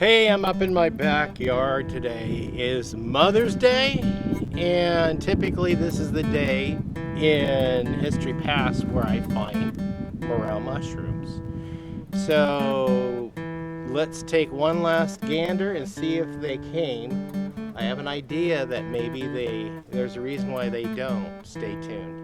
Hey, I'm up in my backyard. Today is Mother's Day, and typically this is the day in history past where I find morel mushrooms. So let's take one last gander and see if they came. I have an idea that maybe there's a reason why they don't. Stay tuned.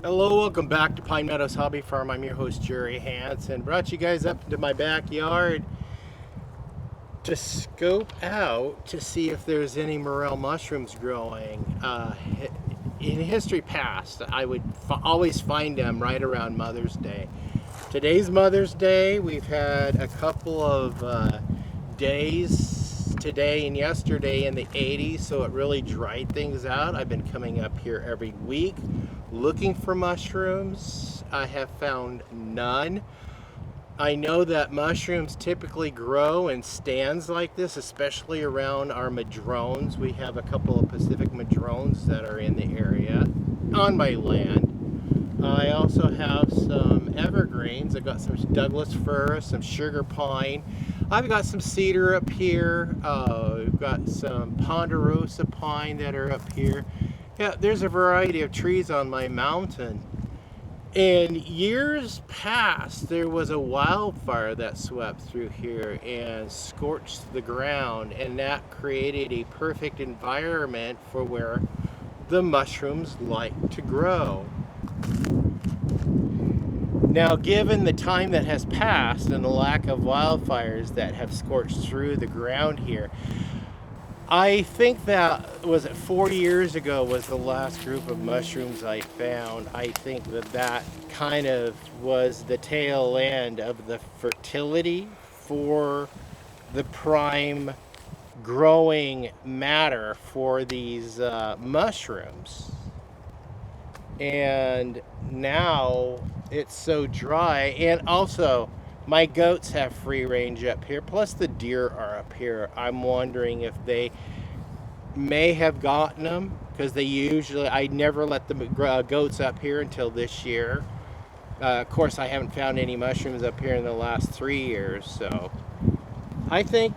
Hello, welcome back to Pine Meadows Hobby Farm. I'm your host, Jerry Hansen. Brought you guys up into my backyard to scope out to see if there's any morel mushrooms growing. In history past, I would always find them right around Mother's Day. Today's Mother's Day. We've had a couple of days today and yesterday in the 80s, so it really dried things out. I've been coming up here every week looking for mushrooms. I have found none. I know that mushrooms typically grow in stands like this, especially around our madrones. We have a couple of Pacific madrones that are in the area on my land. I also have some evergreens. I've got some Douglas fir, some sugar pine. I've got some cedar up here. We've got some ponderosa pine that are up here. Yeah, there's a variety of trees on my mountain. In years past, there was a wildfire that swept through here and scorched the ground, and that created a perfect environment for where the mushrooms like to grow. Now, given the time that has passed and the lack of wildfires that have scorched through the ground here, I think that, was it 40 years ago was the last group of mushrooms I found. I think that kind of was the tail end of the fertility for the prime growing matter for these mushrooms. And now it's so dry, and also my goats have free range up here, plus the deer are up here. I'm wondering if they may have gotten them, because I never let the goats up here until this year. Of course, I haven't found any mushrooms up here in the last 3 years, so I think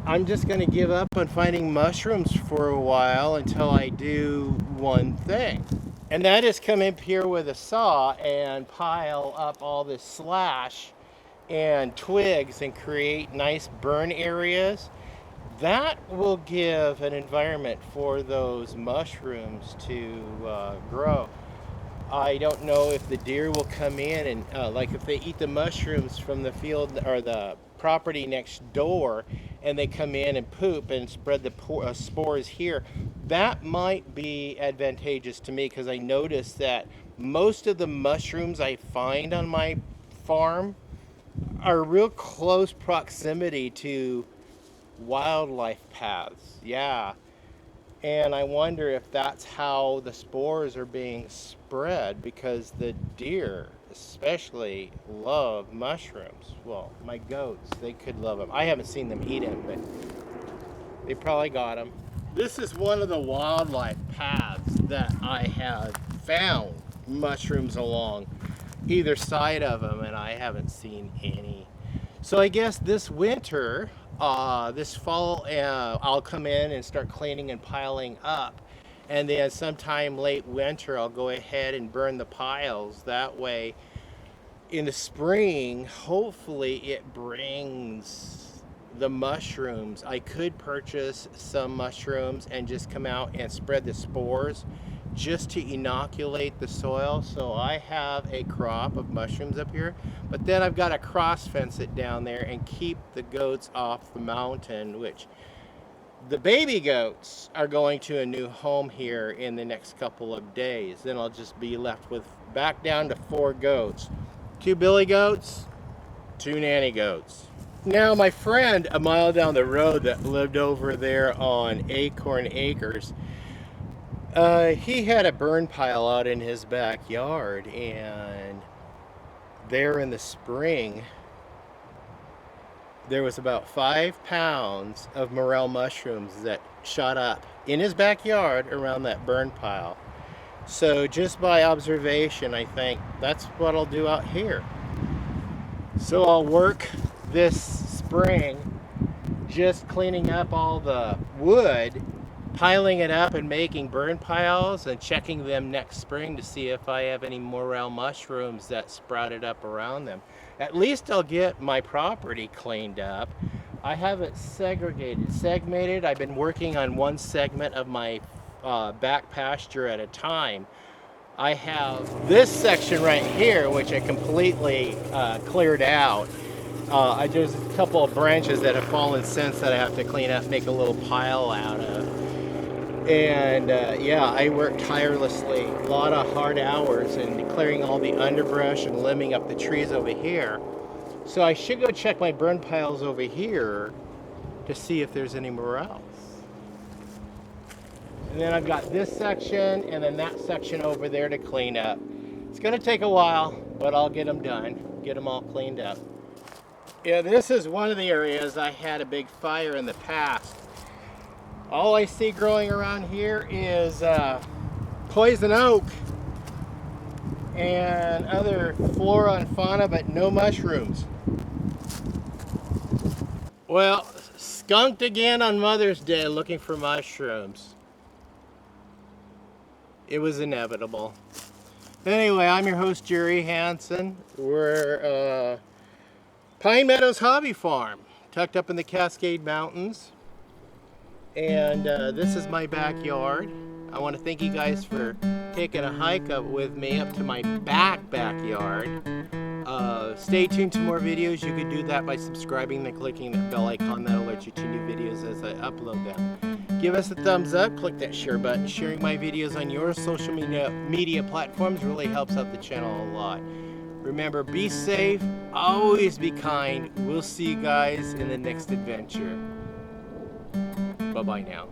I'm just going to give up on finding mushrooms for a while until I do one thing. And that is come up here with a saw and pile up all this slash and twigs and create nice burn areas. That will give an environment for those mushrooms to grow. I don't know if the deer will come in and like if they eat the mushrooms from the field or the property next door and they come in and poop and spread the spores here, that might be advantageous to me, because I noticed that most of the mushrooms I find on my farm are real close proximity to wildlife paths. Yeah. And I wonder if that's how the spores are being spread, because the deer especially love mushrooms. Well, my goats, they could love them. I haven't seen them eat them, but they probably got them. This is one of the wildlife paths that I have found mushrooms along either side of them, and I haven't seen any. So I guess this winter, this fall, I'll come in and start cleaning and piling up, and then sometime late winter I'll go ahead and burn the piles. That way in the spring, hopefully it brings the mushrooms. I could purchase some mushrooms and just come out and spread the spores just to inoculate the soil. So I have a crop of mushrooms up here, but then I've got to cross fence it down there and keep the goats off the mountain, which The baby goats are going to a new home here in the next couple of days. Then I'll just be left with back down to 4 goats. 2 billy goats, 2 nanny goats. Now my friend a mile down the road that lived over there on Acorn Acres, he had a burn pile out in his backyard, and there in the spring there was about 5 pounds of morel mushrooms that shot up in his backyard around that burn pile. So just by observation, I think that's what I'll do out here. So I'll work this spring just cleaning up all the wood, piling it up and making burn piles, and checking them next spring to see if I have any morel mushrooms that sprouted up around them. At least I'll get my property cleaned up. I have it segmented. I've been working on one segment of my back pasture at a time. I have this section right here, which I completely cleared out. There's a couple of branches that have fallen since that I have to clean up, make a little pile out of. And yeah, I worked tirelessly, a lot of hard hours, and clearing all the underbrush and limbing up the trees over here. So I should go check my burn piles over here to see if there's any morels. And then I've got this section and then that section over there to clean up. It's going to take a while, but I'll get them done, get them all cleaned up. Yeah, this is one of the areas I had a big fire in the past. All I see growing around here is poison oak and other flora and fauna, but no mushrooms. Well, skunked again on Mother's Day looking for mushrooms. It was inevitable. Anyway, I'm your host, Jerry Hansen. We're Pine Meadows Hobby Farm, tucked up in the Cascade Mountains. And this is my backyard. I want to thank you guys for taking a hike up with me up to my backyard. Stay tuned to more videos. You can do that by subscribing and clicking that bell icon that alerts you to new videos as I upload them. Give us a thumbs up, click that share button. Sharing my videos on your social media platforms really helps out the channel a lot. Remember, be safe, always be kind. We'll see you guys in the next adventure. Bye-bye now.